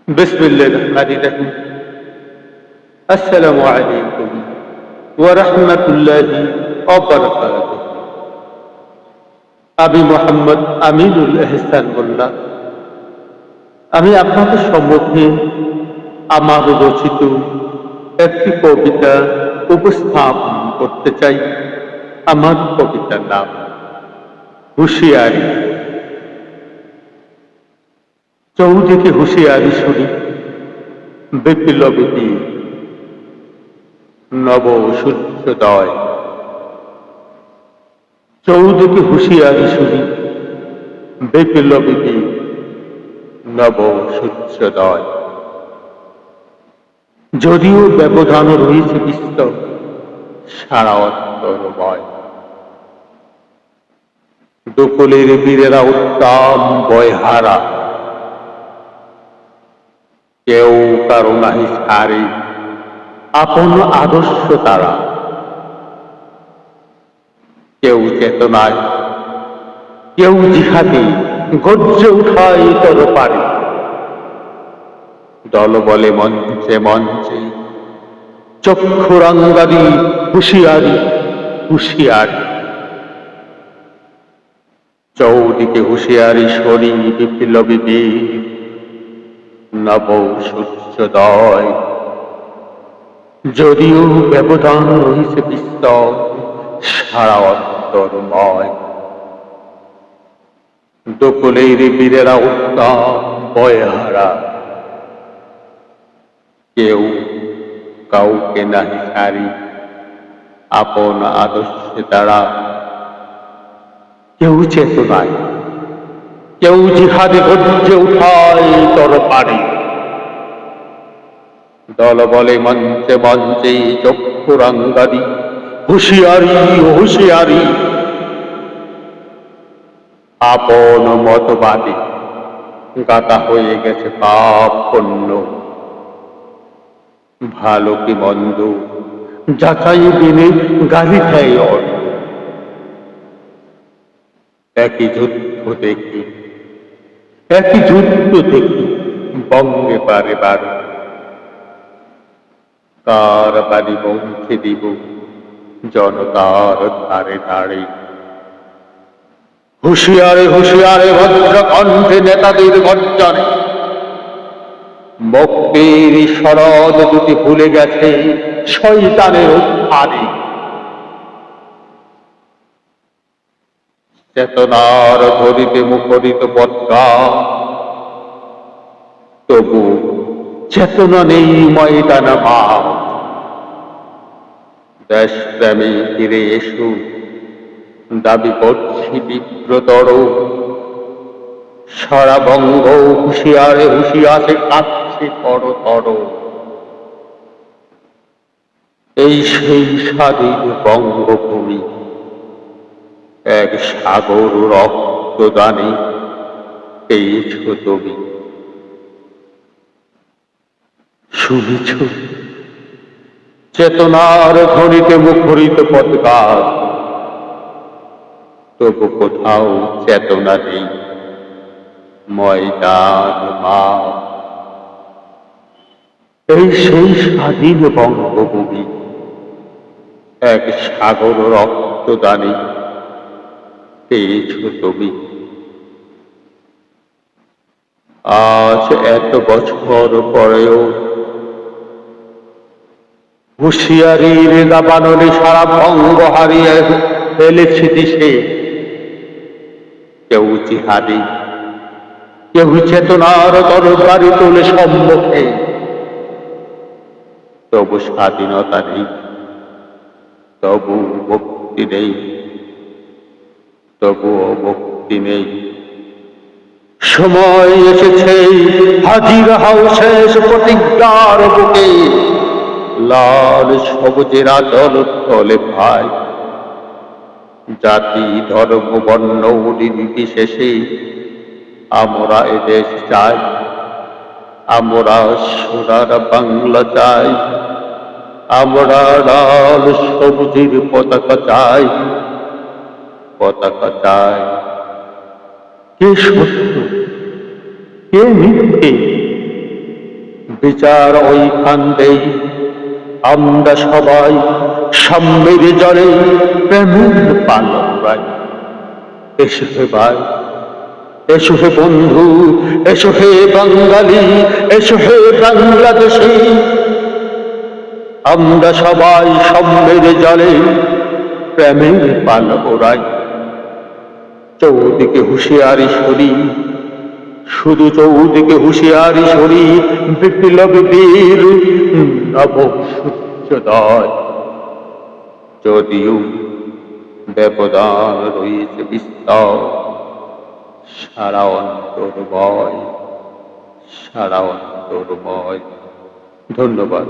বিসমিল্লাহির রহমানির রহিম। আসসালামু আলাইকুম ওয়া রাহমাতুল্লাহি ওয়া বারাকাতুহু। আমি মোহাম্মদ আমিনুল এহসান মোল্লা। আমি আপনাদের সম্মুখে আমার রচিত একটি কবিতা উপস্থাপন করতে চাই। আমার কবিতার নাম হুঁশিয়ারি। চৌদিকে হুঁশিয়ারি শুনি, বিপ্লবী নব সূর্যোদয়। চৌদিকে হুঁশিয়ারি শুনি, বিপ্লবী নব সূর্যোদয়। যদিও ব্যবধান রয়েছে বিস্তর, সারা অন্তরময়। দোকলের বীরেরা উত্তম বয়হারা, কেউ কারো নাহি ছাড়ে আপন আদর্শ তারা। কেউ চেতনায়, কেউ জিহাদে গর্জে উঠায় তরবারি। দল বলে মঞ্চে মঞ্চে চক্ষুরাঙ্গারি হুঁশিয়ারি হুঁশিয়ারি। চৌদিকে হুঁশিয়ারি শনি বিপ্লবী বীর নব সূর্যোদয়। যদিও ব্যবধান রয়েছে বিস্তর, সারা অন্তরময়। দোকলের বীরেরা উত্তম বয়হারা, কেউ কাউকে নাহি ছাড়ি আপন আদর্শে তারা। কেউ চেতনায়, কেউ জিহাদে গর্জে উঠায় তরবারি। দল বলে মঞ্চে মঞ্চে চক্ষুরাঙ্গারি হুঁশিয়ারি হুঁশিয়ারি। আপন মতবাদী গাতা হয়ে গেছে পাপ পণ্য। ভালো কি মন্দ যাচাই বিনে গালি খাই অন্য। একই যুদ্ধ দেখি, একই যুদ্ধ দেখি বঙ্গে বারে বারে। কার বাড়ি পৌঁছে দিব জনতার ধারে ধারে। হুঁশিয়ারে হুঁশিয়ারে ভদ্র কণ্ঠে নেতাদের গর্জনে। মুক্তির শরদ দুটি ভুলে গেছে শয়তানের উত্থানে। চেতনার ধরিতে মুখরিত পদ্মা, তবু চেতনা নেই ময়দানে মাঠ। দেশপ্রেমী ফিরে এসো দাবি করছি তীব্রতর। সারা বঙ্গ হুঁশিয়ারে হুঁশিয়ারে কাঁদছে তরতর। এই সেই স্বাধীন বঙ্গভূমি, এক সাগর রক্তদানে পেয়েছ তুমি। শুনেছ চেতনার ধ্বনিতে মুখরিত পদগান, তবু কোথাও চেতনা নেই ময়দান মাঠ। এই সেই স্বাধীন বঙ্গভূমি, এক সাগর রক্তদানে পেয়েছ তুমি। আজ এত বছর পরেও হুঁশিয়ারির দাবানলে সারা বঙ্গ হারিয়ে ফেলেছে দেশে। কেউ জিহাদি, কেউ চেতনার তরবারি তোলে সম্মুখে। তবু স্বাধীনতা নেই, তবু মুক্তি নেই, তবুও মুক্তি নেই। সময় এসেছে হাজির হও শেষ প্রতিজ্ঞার বুকে। লাল সবুজের আদল তলে ভাই, জাতি ধর্ম বর্ণ নির্বিশেষে আমরা এদেশ চাই। আমরা সোনার বাংলা চাই, আমরা লাল সবুজের পতাকা চাই, পতাকা চাই। কে সত্য কে মিথ্যে বিচার ওইখানতেই আমরা সবাই সাম্যের জলে প্রেমের পালন গাই। এসো হে ভাই, এসো হে বন্ধু, এসো হে বাঙালি, এসো হে বাংলাদেশী, আমরা সবাই সাম্যের জলে প্রেমের পাল ওড়াই। চৌদিকে হুঁশিয়ারি সরি, শুধু চৌদিকে হুঁশিয়ারি সরি, বিপ্লবী বীর নব সূর্যোদয়। যদিও ব্যবধান রয়েছে বিস্তর, সারা অন্তর্ময়, সারা অন্তর্ময়। ধন্যবাদ।